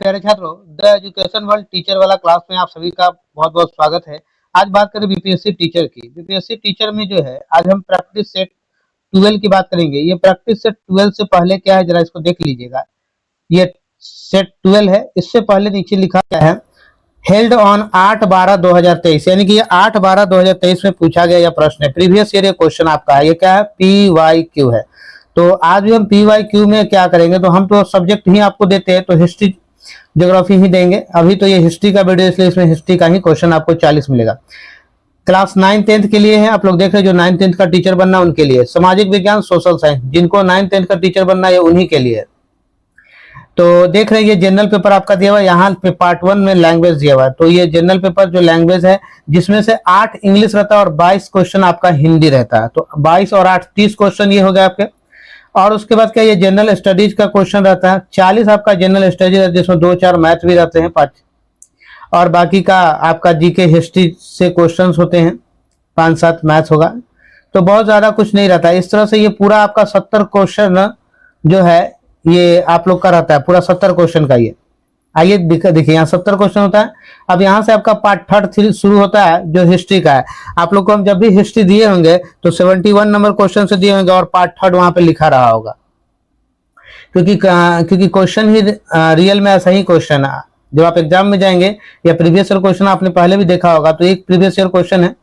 प्यारे छात्रों, the education world teacher वाला क्लास में आप सभी का बहुत बहुत स्वागत है। आज बात करें बीपीएससी टीचर की। बीपीएससी टीचर में जो है आज हम प्रैक्टिस सेट 12 की बात करेंगे। ये प्रैक्टिस सेट 12 से पहले क्या है, जरा इसको देख लीजिएगा। ये सेट 12 है, इससे पहले नीचे लिखा गया है हेल्ड ऑन 8/12/2023, यानी कि ये 8/12/2023 में पूछा गया यह प्रश्न है। प्रीवियस ईयर ये क्वेश्चन आपका है। ये क्या है, PYQ है। तो आज भी हम PYQ में क्या करेंगे, तो हम तो सब्जेक्ट ही आपको देते हैं, तो हिस्ट्री ज्योग्राफी ही देंगे। अभी तो ये हिस्ट्री का वीडियो, इसलिए इसमें हिस्ट्री का ही क्वेश्चन आपको 40 मिलेगा। क्लास 9-10 के लिए है, आप लोग देख रहे हैं, जो 9-10 का टीचर बनना उनके लिए। सामाजिक विज्ञान, सोशल साइंस, जिनको 9-10 का टीचर बनना है उन्हीं के लिए। तो देख रहे हैं ये जनरल पेपर आपका दिया हुआ है। यहाँ पे पार्ट 1 में लैंग्वेज दिया हुआ है। तो ये जनरल पेपर जो लैंग्वेज है, जिसमें से 8 इंग्लिश रहता है और 22 क्वेश्चन आपका हिंदी रहता है। तो 22 और 8 30 क्वेश्चन ये हो गए आपके। और उसके बाद क्या, ये जनरल स्टडीज का क्वेश्चन रहता है। 40 आपका जनरल स्टडीज है, जिसमें 2-4 मैथ भी रहते हैं 5, और बाकी का आपका जीके हिस्ट्री से क्वेश्चंस होते हैं, 5-7 मैथ होगा। तो बहुत ज्यादा कुछ नहीं रहता है। इस तरह से ये पूरा आपका 70 क्वेश्चन जो है ये आप लोग का रहता है, पूरा 70 क्वेश्चन का ये। आइए देखिए, यहाँ 70 क्वेश्चन होता है। अब यहाँ से आपका पार्ट 3 शुरू होता है, जो हिस्ट्री का है। आप लोग को हम जब भी हिस्ट्री दिए होंगे तो 71 नंबर क्वेश्चन से दिए होंगे, और पार्ट 3 वहां पे लिखा रहा होगा, क्योंकि क्वेश्चन ही रियल में ऐसा ही क्वेश्चन है। जब आप एग्जाम में जाएंगे, या प्रीवियस ईयर क्वेश्चन आपने पहले भी देखा होगा, तो एक प्रीवियस ईयर क्वेश्चन है।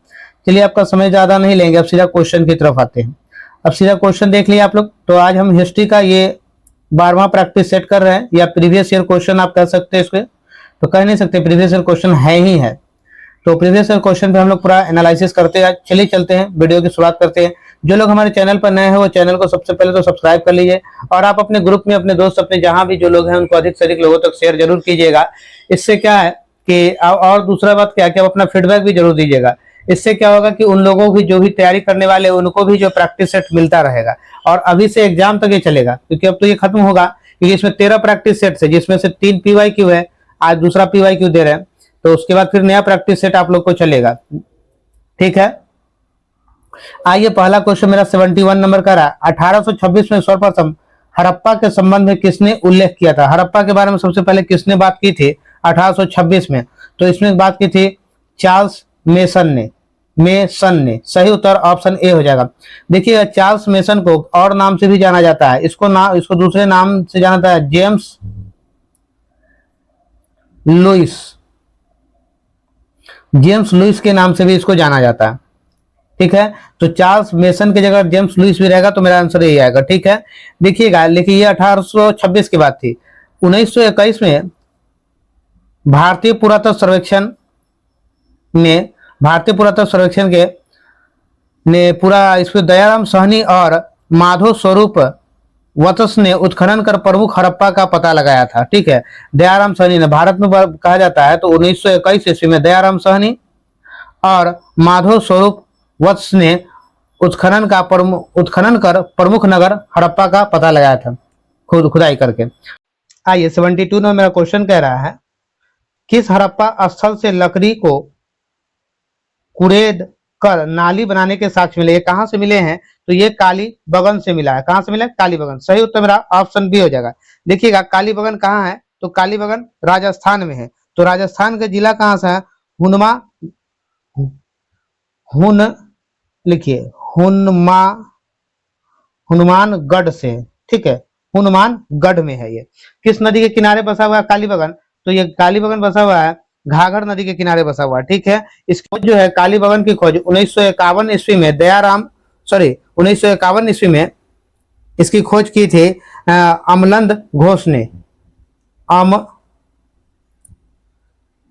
चलिए, आपका समय ज्यादा नहीं लेंगे, अब सीधा क्वेश्चन की तरफ आते हैं। अब सीधा क्वेश्चन देख लिया आप लोग। तो आज हम हिस्ट्री का ये 12वां प्रैक्टिस सेट कर रहे हैं, या प्रीवियस ईयर क्वेश्चन आप कह सकते हैं इसको। तो कह नहीं सकते, प्रीवियस ईयर क्वेश्चन है ही है। तो प्रीवियस ईयर क्वेश्चन पे हम लोग पूरा एनालिसिस करते हैं। चलिए चलते हैं, वीडियो की शुरुआत करते हैं। जो लोग हमारे चैनल पर नए हैं, वो चैनल को सबसे पहले तो सब्सक्राइब कर लीजिए, और आप अपने ग्रुप में अपने दोस्त, अपने जहां भी जो लोग हैं, उनको अधिक से अधिक लोगों तक शेयर जरूर कीजिएगा। इससे क्या है कि, और दूसरा बात क्या है कि आप अपना फीडबैक भी जरूर दीजिएगा। इससे क्या होगा कि उन लोगों की जो भी तैयारी करने वाले, उनको भी जो प्रैक्टिस सेट मिलता रहेगा। और अभी से एग्जाम तक ये चलेगा, क्योंकि अब तो ये खत्म होगा, क्योंकि इसमें 13 प्रैक्टिस सेट है, जिसमें से 3 PYQ है। आज दूसरा PYQ दे रहे हैं, तो उसके बाद फिर नया प्रैक्टिस सेट आप लोग को चलेगा। ठीक है, आइए पहला क्वेश्चन मेरा 71 नंबर का रहा। 1826 में सर्वप्रथम हड़प्पा के संबंध में किसने उल्लेख किया था? हड़प्पा के बारे में सबसे पहले किसने बात की थी 1826 में? तो इसमें बात की थी चार्ल्स मेसन ने। सही उत्तर ऑप्शन ए हो जाएगा। देखिए, चार्ल्स मेसन को और नाम से भी जाना जाता है। इसको दूसरे नाम से जाना जाता है, जेम्स लुइस के नाम से भी इसको जाना जाता है। ठीक है, तो चार्ल्स मेसन की जगह जेम्स लुइस भी रहेगा, तो मेरा आंसर यही आएगा। ठीक है, देखिएगा, लेकिन ये 1826 की बात थी। 1921 में भारतीय पुरातत्व सर्वेक्षण के ने पूरा इस पे दयाराम साहनी और माधव स्वरूप वत्स ने उत्खनन कर प्रमुख हड़प्पा का पता लगाया था। ठीक है, दयाराम साहनी ने, भारत में कहा जाता है, तो 1921 ईस्वी में दयाराम साहनी और माधव स्वरूप वत्स ने उत्खनन कर प्रमुख नगर हड़प्पा का पता लगाया था, खुदाई करके। आइए 72 में मेरा क्वेश्चन कह रहा है, किस हड़प्पा स्थल से लकड़ी को कुरेद कर नाली बनाने के साक्ष्य मिले? ये कहां से मिले हैं? तो ये कालीबंगन से मिला है। कहां से मिला है? कालीबंगन। सही उत्तर मेरा ऑप्शन बी हो जाएगा। देखिएगा, कालीबंगन कहां है? तो कालीबंगन राजस्थान में है। तो राजस्थान का जिला कहां से है? हनुमानगढ़ से। ठीक है, हनुमानगढ़ में है ये। किस नदी के किनारे बसा हुआ है कालीबंगन? तो ये कालीबंगन बसा हुआ है घाघर नदी के किनारे बसा हुआ है। ठीक है, इस खोज जो है कालीबंगन की खोज 1951 ईस्वी में 1951 ईस्वी में इसकी खोज की थी अमलंद घोष ने।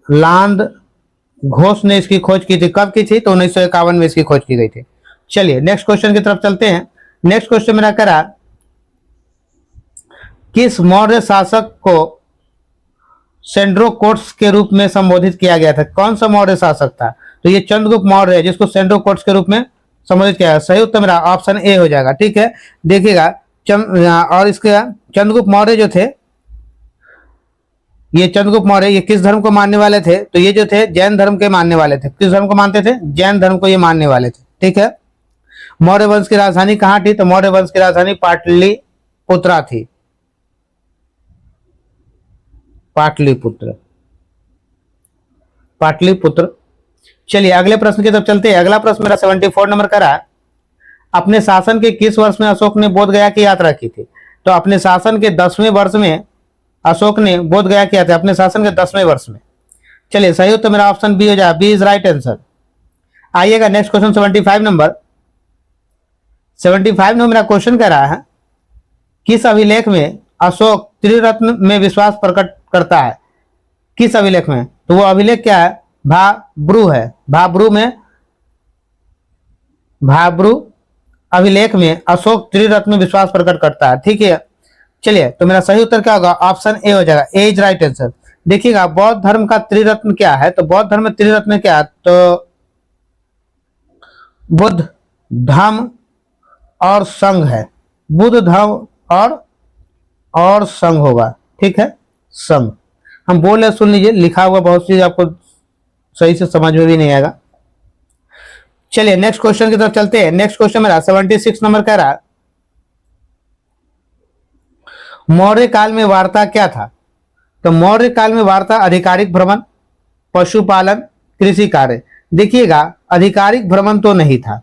अमलांद घोष ने इसकी खोज की थी। कब की थी? तो 1951 में इसकी खोज की गई थी। चलिए नेक्स्ट क्वेश्चन की तरफ चलते हैं। नेक्स्ट क्वेश्चन मेरा करा, किस मौर्य शासक को सेंड्रोकोट्स के रूप में संबोधित किया गया था? कौन सा मौर्य शासक था? तो ये चंद्रगुप्त मौर्य है, जिसको सेंड्रोकोट्स के रूप में संबोधित किया गया। सही उत्तर मेरा ऑप्शन ए हो जाएगा। ठीक है, देखिएगा, और इसके चंद्रगुप्त मौर्य जो थे, ये चंद्रगुप्त मौर्य ये किस धर्म को मानने वाले थे? तो ये जो थे जैन धर्म के मानने वाले थे। किस धर्म को मानते थे? जैन धर्म को ये मानने वाले थे। ठीक है, मौर्य वंश की राजधानी कहां थी? तो मौर्य वंश की राजधानी पाटलिपुत्रा थी। पाटलिपुत्र, पाटलिपुत्र। चलिए अगले प्रश्न की तरफ चलते हैं। अगला प्रश्न मेरा 74 नंबर का रहा, अपने शासन के किस वर्ष में अशोक ने बोध गया की यात्रा की थी? तो अपने शासन के 10वें वर्ष में अशोक ने बोध गया किया था, अपने शासन के 10वें वर्ष में। चलिए सही उत्तर मेरा ऑप्शन बी हो जाए, बी इज राइट आंसर। आइएगा नेक्स्ट क्वेश्चन 75 नंबर। 75 नंबर मेरा क्वेश्चन कह रहा है, किस अभिलेख में अशोक त्रिरत्न में विश्वास प्रकट करता है? किस अभिलेख में? तो वो अभिलेख क्या है? भाब्रू है। भाब्रू अभिलेख में अशोक त्रिरत्न में विश्वास प्रकट करता है। ठीक है, चलिए तो मेरा सही उत्तर क्या होगा? ऑप्शन ए हो जाएगा, ए इज राइट आंसर। देखिएगा बौद्ध धर्म का त्रिरत्न क्या है? तो बौद्ध धर्म में त्रिरत्न क्या है? तो बुद्ध, धम्म और संघ है। बुद्ध, धम्म और संघ होगा। ठीक है, संघ। हम बोल रहे सुन लीजिए, लिखा हुआ बहुत चीज आपको सही से समझ में भी नहीं आएगा। चलिए नेक्स्ट क्वेश्चन की तरफ चलते हैं। नेक्स्ट क्वेश्चन मेरा 76 नंबर कह रहा, मौर्य काल में वार्ता क्या था? तो मौर्य काल में वार्ता आधिकारिक भ्रमण, पशुपालन, कृषि कार्य। देखिएगा आधिकारिक भ्रमण तो नहीं था,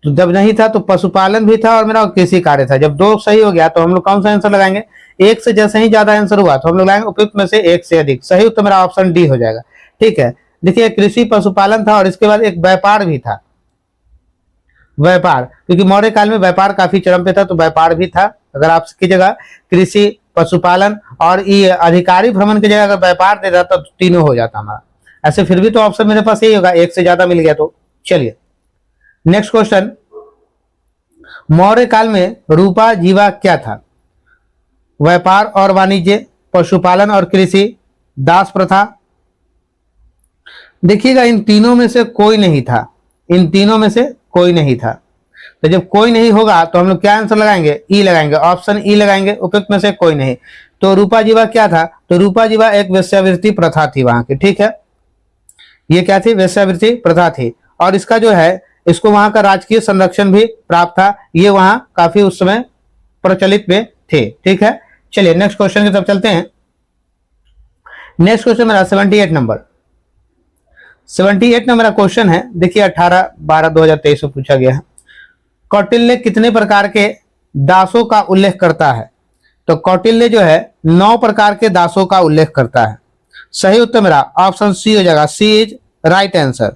तो जब नहीं था तो पशुपालन भी था और मेरा कृषि कार्य था। जब दो सही हो गया तो हम लोग कौन सा आंसर लगाएंगे? एक से जैसे ही ज्यादा आंसर हुआ तो हम लोग लगाएंगे उपयुक्त में से एक से अधिक। सही उत्तर मेरा ऑप्शन डी हो जाएगा। ठीक है, देखिए कृषि पशुपालन था और इसके बाद एक व्यापार भी था। व्यापार, क्योंकि मौर्य काल में व्यापार काफी चरम पे था तो व्यापार भी था। अगर आप की जगह कृषि, पशुपालन और ये अधिकारी भ्रमण की जगह अगर व्यापार दे जाता तो तीनों हो जाता हमारा। ऐसे फिर भी तो ऑप्शन मेरे पास यही होगा, एक से ज्यादा मिल गया तो। चलिए नेक्स्ट क्वेश्चन, मौर्य काल में रूपा जीवा क्या था? व्यापार और वाणिज्य, पशुपालन और कृषि, दास प्रथा। देखिएगा इन तीनों में से कोई नहीं था, इन तीनों में से कोई नहीं था। तो जब कोई नहीं होगा तो हम लोग क्या आंसर लगाएंगे? ई लगाएंगे, ऑप्शन ई लगाएंगे, उपयुक्त में से कोई नहीं। तो रूपा जीवा क्या था? तो रूपा जीवा एक वेश्यावृत्ति प्रथा थी वहां की। ठीक है, ये क्या थी? वेश्यावृत्ति प्रथा थी। और इसका जो है, इसको वहां का राजकीय संरक्षण भी प्राप्त था। ये वहां काफी उस समय प्रचलित में थे। ठीक है, चलिए नेक्स्ट क्वेश्चन की तरफ चलते हैं। नेक्स्ट क्वेश्चन मेरा 78 नंबर। 78 नंबर का क्वेश्चन है, देखिए 18/12/2023 में पूछा गया है। कौटिल्य कितने प्रकार के दासों का उल्लेख करता है? तो कौटिल्य जो है 9 प्रकार के दासों का उल्लेख करता है। सही उत्तर मेरा ऑप्शन सी हो जाएगा, सी इज राइट आंसर।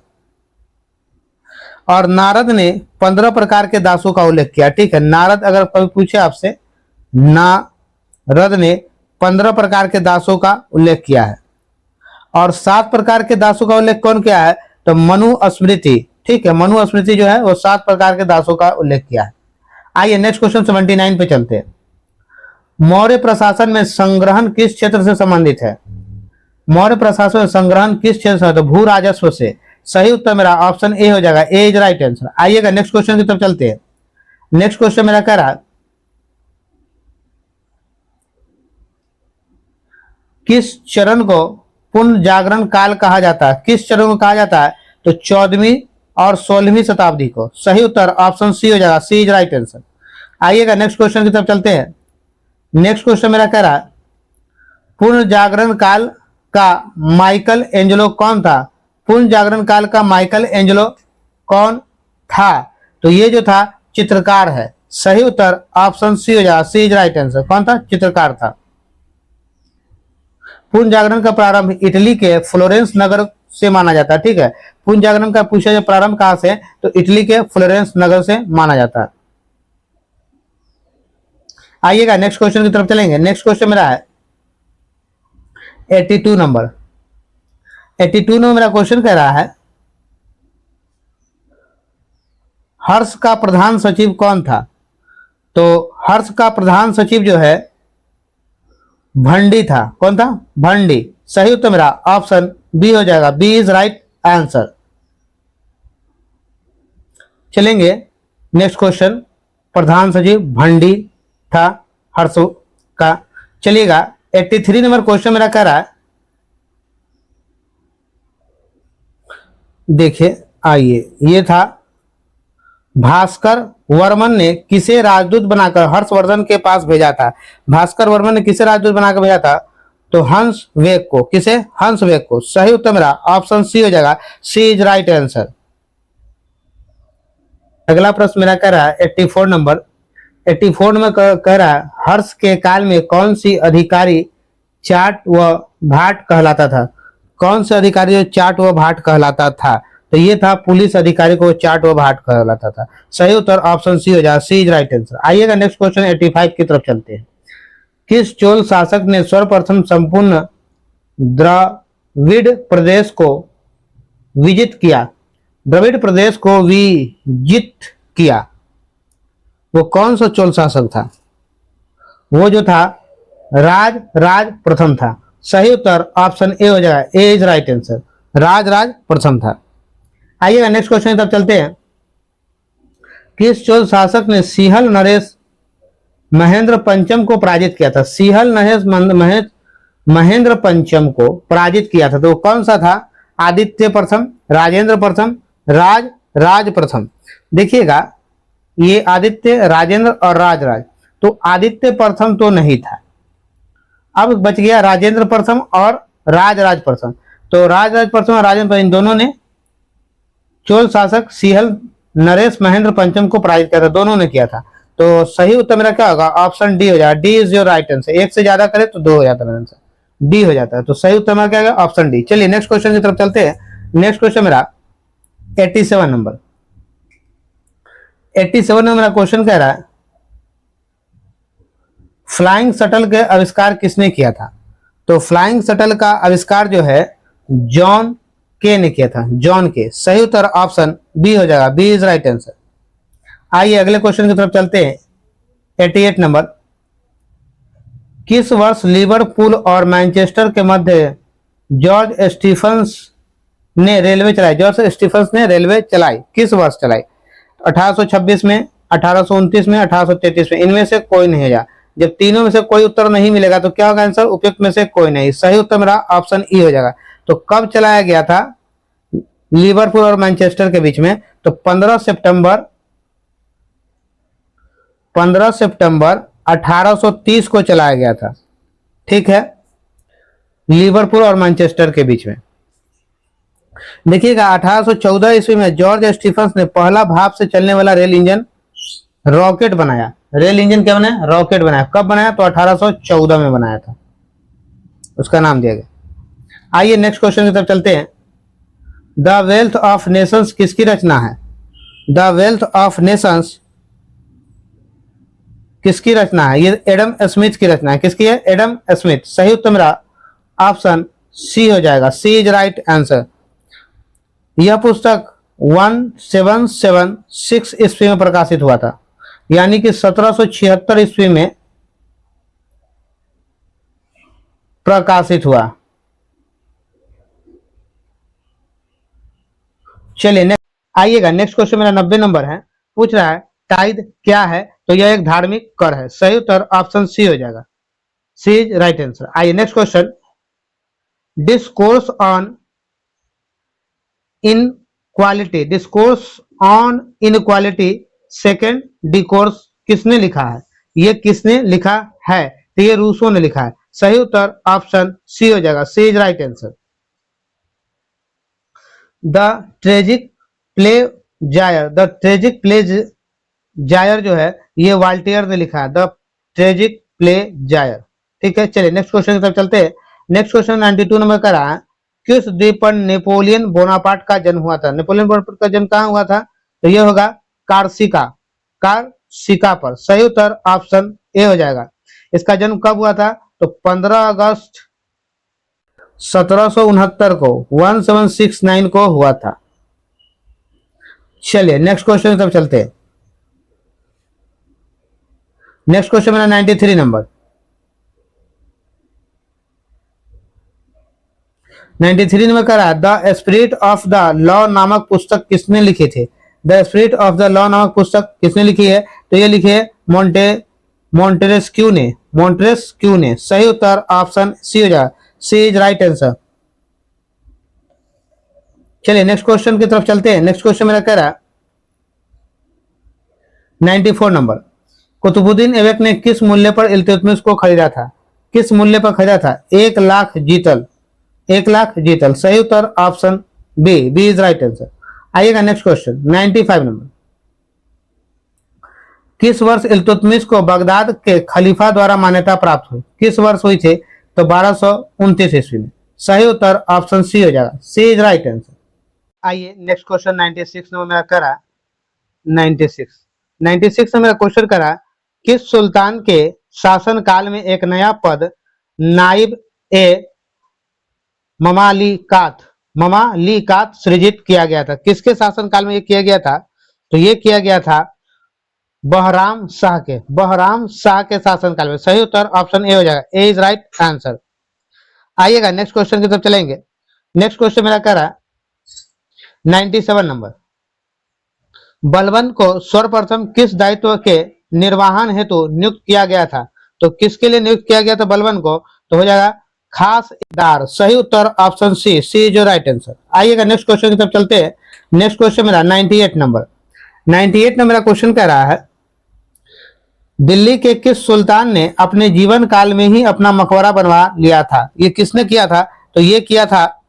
और नारद ने 15 प्रकार के दासों का उल्लेख किया। ठीक है, नारद अगर कभी पूछे आपसे, नारद ने 15 प्रकार के दासों का उल्लेख किया है। और 7 प्रकार के दासों का उल्लेख कौन किया है? तो मनु स्मृति। ठीक है, मनु स्मृति जो है वो 7 प्रकार के दासों का उल्लेख किया है। आइए नेक्स्ट क्वेश्चन 79 पे चलते हैं। मौर्य प्रशासन में संग्रहण किस क्षेत्र से संबंधित है? मौर्य प्रशासन में संग्रहण किस क्षेत्र से? तो भू राजस्व से। सही उत्तर मेरा ऑप्शन ए हो जाएगा, ए इज राइट आंसर। आइएगा नेक्स्ट क्वेश्चन की तरफ चलते हैं। नेक्स्ट क्वेश्चन मेरा कह रहा, किस चरण को पुनर्जागरण काल कहा जाता है? किस चरण को कहा जाता है? तो 14वीं और 16वीं शताब्दी को। सही उत्तर ऑप्शन सी हो जाएगा, सी इज राइट आंसर। आइएगा नेक्स्ट क्वेश्चन की तरफ चलते हैं। नेक्स्ट क्वेश्चन मेरा कह रहा है, पुनर्जागरण काल का माइकल एंजेलो कौन था? पुनर्जागरण काल का माइकल एंजेलो कौन था? तो ये जो था चित्रकार है। सही उत्तर ऑप्शन सी हो जाएगा, सी इज राइट आंसर। कौन था? चित्रकार था। पुनर्जागरण का प्रारंभ इटली के फ्लोरेंस नगर से माना जाता है। ठीक है, पुनर्जागरण का पूछा जाए प्रारंभ कहां से, तो इटली के फ्लोरेंस नगर से माना जाता है। आइएगा नेक्स्ट क्वेश्चन की तरफ चलेंगे। नेक्स्ट क्वेश्चन मेरा है 82 नंबर। 82 नंबर मेरा क्वेश्चन कह रहा है, हर्ष का प्रधान सचिव कौन था? तो हर्ष का प्रधान सचिव जो है भंडी था। कौन था? भंडी। सही उत्तर मेरा ऑप्शन बी हो जाएगा, बी इज राइट आंसर। चलेंगे नेक्स्ट क्वेश्चन, प्रधान सचिव भंडी था हर्ष का। चलिएगा 83 नंबर क्वेश्चन मेरा कह रहा है, देखिए आइए, ये था भास्कर वर्मन ने किसे राजदूत बनाकर हर्षवर्धन के पास भेजा था? भास्कर वर्मन ने किसे राजदूत बनाकर भेजा था? तो हंस वेग को, किसे? हंस वेग को। सही उत्तर मेरा ऑप्शन सी हो जाएगा, सी इज राइट आंसर। अगला प्रश्न मेरा कह रहा है 84 नंबर, 84 में कह रहा है हर्ष के काल में कौन सी अधिकारी चाट व भाट कहलाता था? कौन से अधिकारी जो चाट व भाट कहलाता था? तो ये था पुलिस अधिकारी को चाट व भाट कहलाता था। सही उत्तर ऑप्शन सी हो जाएगा, सी इज राइट आंसर। आइएगा नेक्स्ट क्वेश्चन 85 की तरफ चलते हैं। किस चोल शासक ने सर्वप्रथम संपूर्ण द्रविड़ प्रदेश को विजित किया? द्रविड़ प्रदेश को विजित किया, वो कौन सा चोल शासक था? वो जो था राज प्रथम था। सही उत्तर ऑप्शन ए हो जाएगा, ए इज राइट आंसर, राज प्रथम था। आइएगा नेक्स्ट क्वेश्चन की तरफ चलते हैं। किस चोल शासक ने सिंहल नरेश महेंद्र पंचम को पराजित किया था? सिंहल नरेश महेंद्र पंचम को पराजित किया था, तो कौन सा था? आदित्य प्रथम, राजेंद्र प्रथम, राज प्रथम। देखिएगा ये आदित्य, राजेंद्र और राज, तो आदित्य प्रथम तो नहीं था, अब बच गया राजेंद्र प्रथम और राज प्रथम। तो राज प्रथम और राजेंद्र इन दोनों ने चोल शासक सिंहल नरेश महेंद्र पंचम को पराजित किया था, दोनों ने किया था। तो सही उत्तर मेरा क्या होगा? ऑप्शन डी हो जाएगा, D is your right answer. एक से ज्यादा करे तो दो हो जाता है मेरा आंसर, डी हो जाता है। तो सही उत्तर मेरा क्या होगा? Option D. चलिए नेक्स्ट क्वेश्चन की तरफ चलते हैं। नेक्स्ट क्वेश्चन मेरा 87 नंबर, 87 में मेरा क्वेश्चन कह रहा है फ्लाइंग शटल के आविष्कार किसने किया था? तो फ्लाइंग शटल का आविष्कार जो है जॉन के ने किया था, जॉन के। सही उत्तर ऑप्शन बी हो जाएगा, बी इज राइट आंसर। आइए अगले क्वेश्चन की तरफ चलते हैं 88 नंबर। किस वर्ष लिवरपूल और मैनचेस्टर के मध्य जॉर्ज स्टीफंस ने रेलवे चलाई? जॉर्ज स्टीफंस ने रेलवे चलाई, किस वर्ष चलाई? 1826 में, 1829 में, 1833 में, इनमें से कोई नहीं है। जब तीनों में से कोई उत्तर नहीं मिलेगा तो क्या होगा आंसर? उपयुक्त में से कोई नहीं। सही उत्तर मेरा ऑप्शन ई हो जाएगा। तो कब चलाया गया था लिवरपूल और मैनचेस्टर के बीच में? तो 15 सितंबर 1830 को चलाया गया था, ठीक है, लिवरपूल और मैनचेस्टर के बीच में। देखिएगा 1814 ईस्वी में जॉर्ज स्टीफंस ने पहला भाप से चलने वाला रेल इंजन रॉकेट बनाया। रेल इंजन क्या बनाया? रॉकेट बनाया। कब बनाया? तो 1814 में बनाया था, उसका नाम दिया गया। आइए नेक्स्ट क्वेश्चन की तरफ चलते हैं। द वेल्थ ऑफ नेशंस किसकी रचना है? द वेल्थ ऑफ नेशंस किसकी रचना है? ये एडम स्मिथ की रचना है। किसकी है? Adam Smith. सही उत्तर मेरा ऑप्शन सी हो जाएगा, सी इज राइट आंसर। यह पुस्तक 1776 ईस्वी में प्रकाशित हुआ था, यानी कि 1776 ईस्वी में प्रकाशित हुआ। चलिए आइएगा नेक्स्ट क्वेश्चन मेरा 90 नंबर है, पूछ रहा है टाइद क्या है? तो यह एक धार्मिक कर है। सही उत्तर ऑप्शन सी हो जाएगा, सी इज राइट आंसर। आइए next question. Discourse on inequality, discourse on inequality second discourse किसने लिखा है? ये किसने लिखा है? तो ये रूसो ने लिखा है। सही उत्तर ऑप्शन सी हो जाएगा, C is right answer. The tragic play Zaire, the tragic play Zaire जो है ये वाल्टियर ने लिखा है, द ट्रेजिक प्ले जायर, ठीक है। चलिए नेक्स्ट क्वेश्चन की तरफ चलते हैं। नेक्स्ट क्वेश्चन 92 नंबर का रहा है, किस द्वीप पर नेपोलियन बोनापार्ट का जन्म हुआ था? नेपोलियन बोनापार्ट का जन्म कहाँ हुआ था? तो ये होगा कार्सिका, कार्सिका पर। सही उत्तर ऑप्शन ए हो जाएगा। इसका जन्म कब हुआ था? तो 15 अगस्त 1769 को, 1769 को हुआ था। चलिए नेक्स्ट क्वेश्चन की तरफ चलते हैं। नेक्स्ट क्वेश्चन मेरा 93 नंबर, 93 नंबर का रहा, the spirit of the law नामक पुस्तक किसने लिखी थी? The spirit of the law नामक पुस्तक किसने लिखी है? तो ये लिखी है मोंटेस्क्यू ने, मोंटेस्क्यू ने। सही उत्तर ऑप्शन सी हो जाएगा, सी इज राइट आंसर। चलिए नेक्स्ट क्वेश्चन की तरफ चलते हैं। नेक्स्ट क्वेश्चन मेरा कह रहा है 94 नंबर, कुतुबुद्दीन ऐबक ने किस मूल्य पर इल्तुतमिश को खरीदा था? किस मूल्य पर खरीदा था? 1 लाख जीतल, 1 लाख जीतल। सही उत्तर option B, B is right answer. आइएगा नेक्स्ट क्वेश्चन 95 नंबर। किस वर्ष इल्तुतमिश को बगदाद के खलीफा द्वारा मान्यता प्राप्त हुई? किस वर्ष हुई थी? तो 1229 ईस्वी में। सही उत्तर ऑप्शन सी हो जाएगा, सी इज राइट आंसर। आइए नेक्स्ट क्वेश्चन 96 नंबर मेरा करा 96 में मेरा क्वेश्चन करा, किस सुल्तान के शासन काल में एक नया पद नाइब ए ममालिकात सृजित किया गया था? किसके शासन काल में ये किया गया था? तो ये किया गया था बहराम शाह के शासन काल में। सही उत्तर ऑप्शन ए हो जाएगा, ए इज राइट आंसर। आइएगा नेक्स्ट क्वेश्चन की तरफ चलेंगे। नेक्स्ट क्वेश्चन मेरा कह रहा 97 नंबर। बलबन को सर्वप्रथम किस दायित्व के निर्वहन हेतु नियुक्त किया गया था? तो किसके लिए नियुक्त किया गया था बलबन को? तो हो जाएगा खास इकदार। सही उत्तर ऑप्शन सी, सी जो राइट आंसर। आइएगा नेक्स्ट क्वेश्चन की तरफ चलते हैं। नेक्स्ट क्वेश्चन मेरा 98 नंबर। 98 नंबर का क्वेश्चन कह रहा है, दिल्ली के किस सुल्तान ने अपने जीवन काल में ही अपना मकबरा बनवा लिया था? ये किसने किया था? तो ये किया था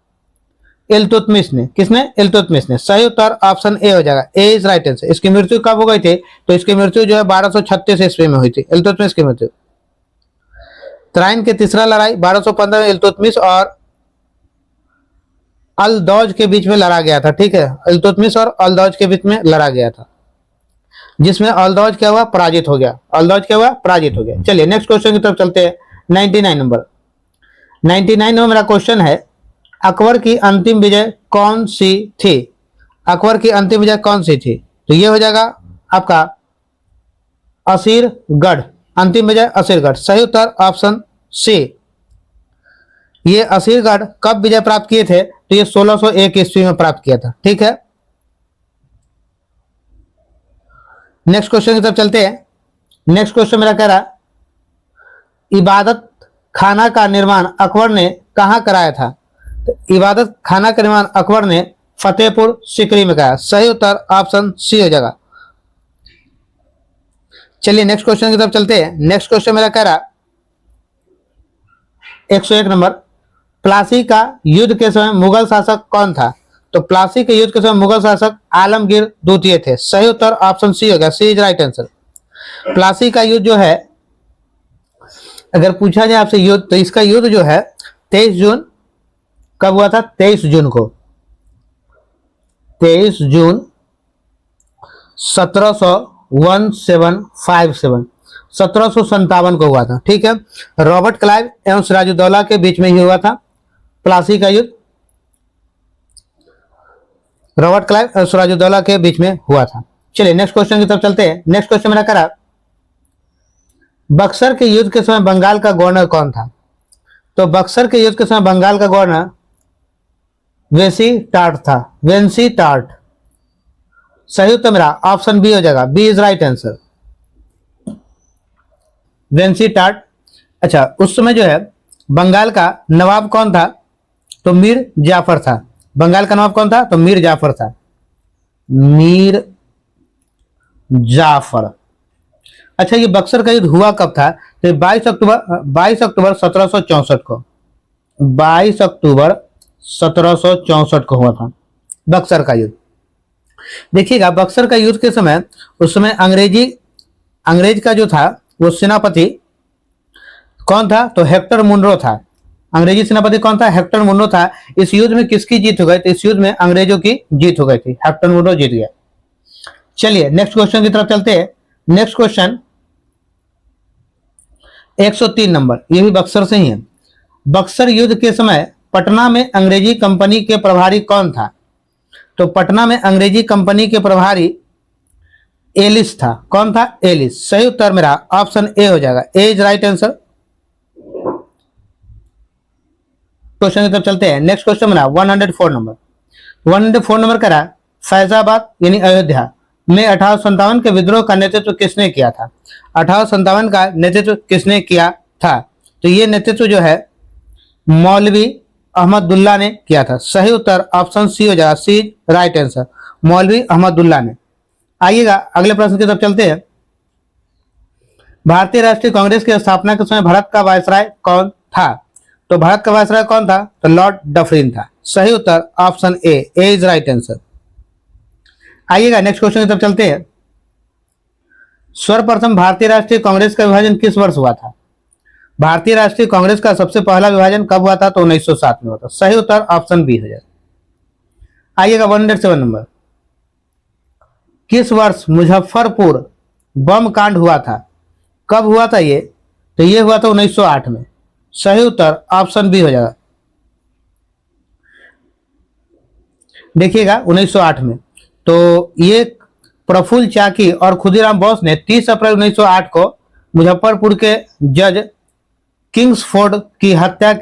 इल्तुतमिश ने। किसने? इल्तुतमिश ने। सही उत्तर ऑप्शन ए हो जाएगा, ए इज राइट आंसर। इसकी मृत्यु कब हो गई थी? तो इसकी मृत्यु जो है 1236 ईस्वी में हुई थी, इल्तुतमिश की मृत्यु। तराइन की तीसरा लड़ाई 1215 में इल्तुतमिश और अलदौज के बीच में लड़ा गया था। ठीक है, इल्तुतमिश और अलदौज के बीच में लड़ा गया था, जिसमें अलदौज क्या हुआ? पराजित हो गया। अलदौज क्या हुआ? पराजित हो गया। चलिए नेक्स्ट क्वेश्चन की तरफ चलते हैं। 99 नंबर। 99 नंबर मेरा क्वेश्चन है, अकबर की अंतिम विजय कौन सी थी? अकबर की अंतिम विजय कौन सी थी? तो ये हो जाएगा आपका असीरगढ़। अंतिम विजय असीरगढ़। सही उत्तर ऑप्शन सी। ये असीरगढ़ कब विजय प्राप्त किए थे? तो ये 1601 ईस्वी में प्राप्त किया था। ठीक है, नेक्स्ट क्वेश्चन की तरफ चलते हैं। नेक्स्ट क्वेश्चन मेरा कह रहा, इबादत खाना का निर्माण अकबर ने कहां कराया था? तो इबादत खाना का निर्माण अकबर ने फतेहपुर सिकरी में कराया। सही उत्तर ऑप्शन सी हो जाएगा। चलिए नेक्स्ट क्वेश्चन की तरफ चलते हैं। नेक्स्ट क्वेश्चन मेरा कह रहा 101 नंबर। प्लासी का युद्ध के समय मुगल शासक कौन था? तो प्लासी के युद्ध के समय मुगल शासक आलमगीर द्वितीय थे। सही उत्तर ऑप्शन सी हो गया, सी इज राइट आंसर। प्लासी का युद्ध जो है, अगर पूछा जाए आपसे युद्ध, तो इसका युद्ध जो है 23 जून कब हुआ था? 23 जून को, 23 जून 1757 को हुआ था। ठीक है, रॉबर्ट क्लाइव एवं सिराजुद्दौला के बीच में ही हुआ था प्लासी का युद्ध। रॉबर्ट क्लाइव और सिराजुद्दौला के बीच में हुआ था। चलिए नेक्स्ट क्वेश्चन की तरफ चलते हैं। नेक्स्ट क्वेश्चन मेरा करा, बक्सर के युद्ध के समय बंगाल का गवर्नर कौन था? तो बक्सर के युद्ध के समय बंगाल का गवर्नर वेंसी टार्ट था, वेंसी टार्ट। सही उत्तर मेरा ऑप्शन बी हो जाएगा, B is right answer, Vansittart. अच्छा, उस समय जो है बंगाल का नवाब कौन था? तो मीर जाफर था। बंगाल का नवाब कौन था? तो मीर जाफर था, मीर जाफर। अच्छा, ये बक्सर का युद्ध हुआ कब था? तो 22 अक्टूबर 1764 को, 22 अक्टूबर 1764 को हुआ था बक्सर का युद्ध। देखिएगा, बक्सर का युद्ध के समय, उस समय अंग्रेज का जो था वो सेनापति कौन था? तो हेक्टर मुनरो था। अंग्रेजी सेनापति कौन था? हेक्टर मुनरो था। इस युद्ध में किसकी जीत हो गई? तो इस युद्ध में अंग्रेजों की जीत हो गई थी, हेक्टर मुनरो जीत गया। चलिए नेक्स्ट क्वेश्चन की तरफ चलते हैं। नेक्स्ट क्वेश्चन 103 नंबर, ये भी बक्सर से ही है। बक्सर युद्ध के समय पटना में अंग्रेजी कंपनी के प्रभारी कौन था? तो पटना में अंग्रेजी कंपनी के प्रभारी एलिस था। कौन था? एलिस। सही उत्तर मेरा ऑप्शन ए हो जाएगा, ए इज राइट आंसर। क्वेश्चन की तरफ चलते हैं। नेक्स्ट क्वेश्चन मेरा 104 नंबर। 104 नंबर करा, फैजाबाद यानी अयोध्या में 1857 के विद्रोह का नेतृत्व किसने किया था? 1857 का नेतृत्व किसने किया था? तो ये नेतृत्व जो है मौलवी अहमदुल्ला ने किया था। सही उत्तर ऑप्शन सी हो जाएगा, सी राइट आंसर, मौलवी अहमदुल्ला ने। आइएगा अगले प्रश्न की तरफ चलते हैं। भारतीय राष्ट्रीय कांग्रेस की स्थापना के समय भारत का वायसराय कौन था? तो भारत का वायसराय कौन था? तो लॉर्ड डफरिन था। सही उत्तर option A is right answer. आइएगा नेक्स्ट क्वेश्चन की तरफ चलते हैं। सर्वप्रथम भारतीय राष्ट्रीय कांग्रेस का विभाजन किस वर्ष हुआ था? भारतीय राष्ट्रीय कांग्रेस का सबसे पहला विभाजन कब हुआ था? तो 1907 में हुआ था। सही उत्तर ऑप्शन बी हो जाएगा। आइएगा 107 नंबर। किस वर्ष मुजफ्फरपुर बम कांड हुआ था? कब हुआ था ये? तो ये हुआ था 1908 में। सही उत्तर ऑप्शन बी हो जाएगा। देखिएगा 1908 में तो ये प्रफुल्ल चाकी और खुदीराम बोस ने 30 अप्रैल 1908 को मुजफ्फरपुर के जज किंग्सफोर्ड की हत्या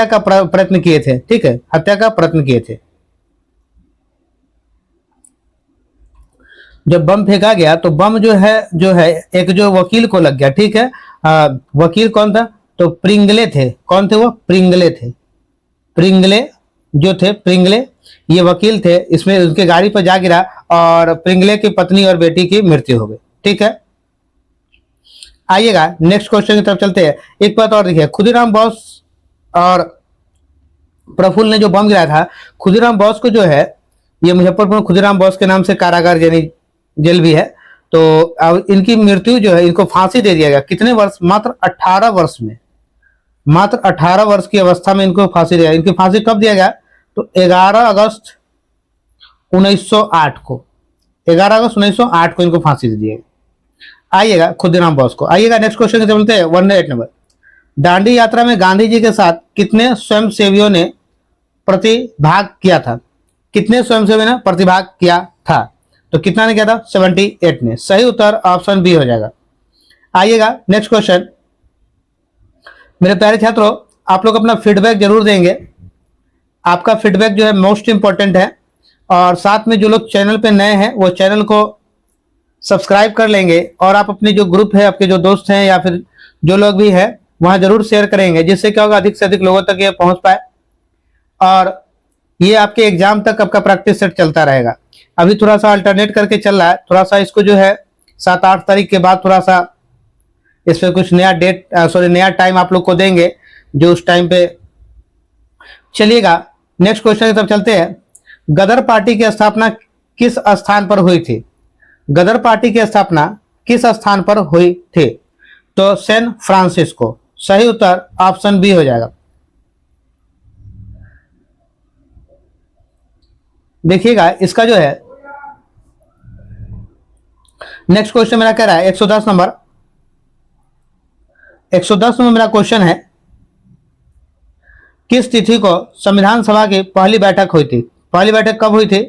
का प्रयत्न किए थे। ठीक है, हत्या का प्रयत्न किए थे। जब बम फेंका गया तो बम जो है एक जो वकील को लग गया। ठीक है, वकील कौन था? तो प्रिंगले थे। कौन थे वो? प्रिंगले थे। प्रिंगले जो थे, प्रिंगले ये वकील थे। इसमें उनके गाड़ी पर जा गिरा और प्रिंगले की पत्नी और बेटी की मृत्यु हो गई। ठीक है, आइएगा नेक्स्ट क्वेश्चन की तरफ चलते हैं। एक बात और देखिए, खुदीराम बोस और प्रफुल्ल ने जो बम गिराया था, खुदीराम बोस को जो है ये मुजफ्फरपुर में खुदीराम बोस के नाम से कारागार यानी जेल भी है। तो अब इनकी मृत्यु जो है, इनको फांसी दे दिया गया। कितने वर्ष? मात्र 18 वर्ष में। मात्र 18 वर्ष की अवस्था में इनको फांसी दिया। इनकी फांसी कब दिया गया? तो 11 अगस्त 1908 को। 11 अगस्त 1908 को इनको फांसी दे दिया गया। आइएगा खुदीराम बोस को। आइएगा नेक्स्ट क्वेश्चन की तरफ चलते हैं। 108 नंबर। दांडी यात्रा में गांधी जी के साथ कितने स्वयंसेवियों ने प्रतिभाग किया था? कितने स्वयंसेवी ने प्रतिभाग किया था? तो कितना ने किया था? 78 ने। सही उत्तर ऑप्शन बी हो जाएगा। आइएगा नेक्स्ट क्वेश्चन। मेरे प्यारे छात्रों, आप लोग अपना फीडबैक जरूर देंगे। आपका फीडबैक जो है मोस्ट इंपॉर्टेंट है। और साथ में जो लोग चैनल पे नए हैं वो चैनल को सब्सक्राइब कर लेंगे और आप अपने जो ग्रुप है, आपके जो दोस्त हैं या फिर जो लोग भी हैं वहां जरूर शेयर करेंगे, जिससे क्या होगा, अधिक से अधिक लोगों तक ये पहुंच पाए और ये आपके एग्जाम तक आपका प्रैक्टिस सेट चलता रहेगा। अभी थोड़ा सा अल्टरनेट करके चल रहा है, थोड़ा सा इसको जो है 7-8 तारीख के बाद थोड़ा सा इस पर कुछ नया नया टाइम आप लोग को देंगे, जो उस टाइम पे चलिएगा। नेक्स्ट क्वेश्चन की तरफ चलते हैं। गदर पार्टी की स्थापना किस स्थान पर हुई थी? गदर पार्टी की स्थापना किस स्थान पर हुई थी? तो सैन फ्रांसिस्को। सही उत्तर ऑप्शन बी हो जाएगा। देखिएगा इसका जो है नेक्स्ट क्वेश्चन मेरा कह रहा है 110 नंबर। 110 नंबर मेरा क्वेश्चन है, किस तिथि को संविधान सभा की पहली बैठक हुई थी? पहली बैठक कब हुई थी?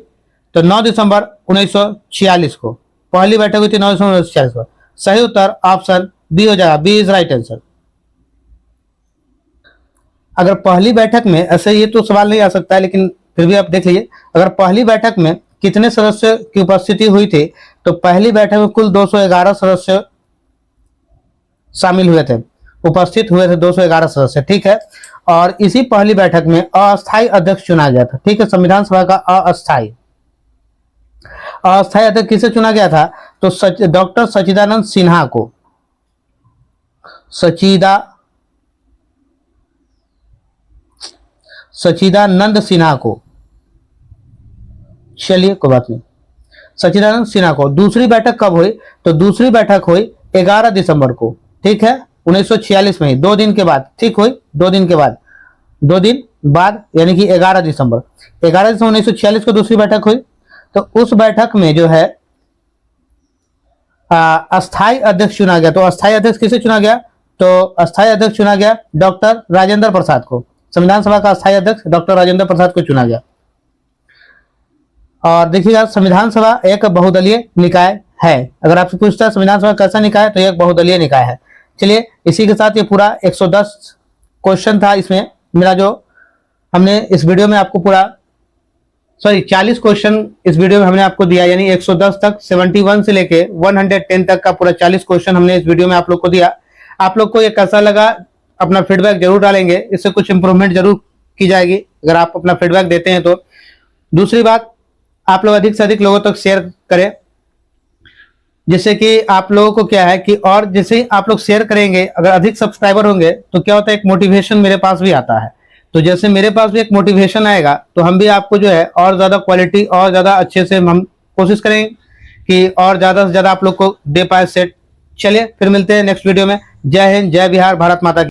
तो 9 दिसंबर 1946 को पहली बैठक हुई थी। 9 दिसंबर 1946 को। सही उत्तर ऑप्शन बी हो जाएगा। B is right answer. अगर पहली बैठक में, ऐसे ये तो सवाल नहीं आ सकता है लेकिन फिर भी आप देख लीजिए, अगर पहली बैठक में कितने सदस्य की उपस्थिति हुई थी? तो पहली बैठक में कुल 211 सदस्य शामिल हुए थे, उपस्थित हुए थे 211 सदस्य। ठीक है, और इसी पहली बैठक में अस्थायी अध्यक्ष चुना गया था। ठीक है, संविधान सभा का अस्थायी अध्यक्ष किसे चुना गया था? तो डॉक्टर सच्चिदानंद सिन्हा को। सच्चिदानंद सिन्हा को। चलिए कोई बात नहीं, सच्चिदानंद सिन्हा को। दूसरी बैठक कब हुई? तो दूसरी बैठक हुई 11 दिसंबर को। ठीक है, 1946 में ही 2 दिन के बाद। ठीक हुई 2 दिन के बाद, 2 दिन बाद यानी कि 11 दिसंबर 1946 को दूसरी बैठक हुई। तो उस बैठक में जो है अस्थायी अध्यक्ष चुना गया। तो अस्थायी अध्यक्ष किसे चुना गया? तो अस्थायी अध्यक्ष चुना गया डॉक्टर राजेंद्र प्रसाद को। संविधान सभा का अस्थायी अध्यक्ष डॉक्टर राजेंद्र प्रसाद को चुना गया। और देखिएगा, संविधान सभा एक बहुदलीय निकाय है। अगर आपसे पूछता है संविधान सभा कैसा निकाय है, तो एक बहुदलीय निकाय है। चलिए इसी के साथ ये पूरा 110 क्वेश्चन था। इसमें मेरा जो हमने इस वीडियो में आपको पूरा 40 क्वेश्चन इस वीडियो में हमने आपको दिया, यानी 110 तक 71 से लेके 110 तक का पूरा 40 क्वेश्चन हमने इस वीडियो में आप लोग को दिया। आप लोग को ये कैसा लगा अपना फीडबैक जरूर डालेंगे, इससे कुछ इंप्रूवमेंट जरूर की जाएगी अगर आप अपना फीडबैक देते हैं तो। दूसरी बात, आप लोग अधिक से अधिक लोगों तक शेयर करें। जिससे कि आप लोगों को क्या है कि और जैसे आप लोग शेयर करेंगे, अगर अधिक सब्सक्राइबर होंगे तो क्या होता है, एक मोटिवेशन मेरे पास भी आता है। तो जैसे मेरे पास भी एक मोटिवेशन आएगा तो हम भी आपको जो है और ज्यादा क्वालिटी और ज्यादा अच्छे से हम कोशिश करेंगे कि और ज्यादा से ज्यादा आप लोग को दे पाए सेट। चलिए फिर मिलते हैं नेक्स्ट वीडियो में। जय हिंद, जय बिहार, भारत माता की।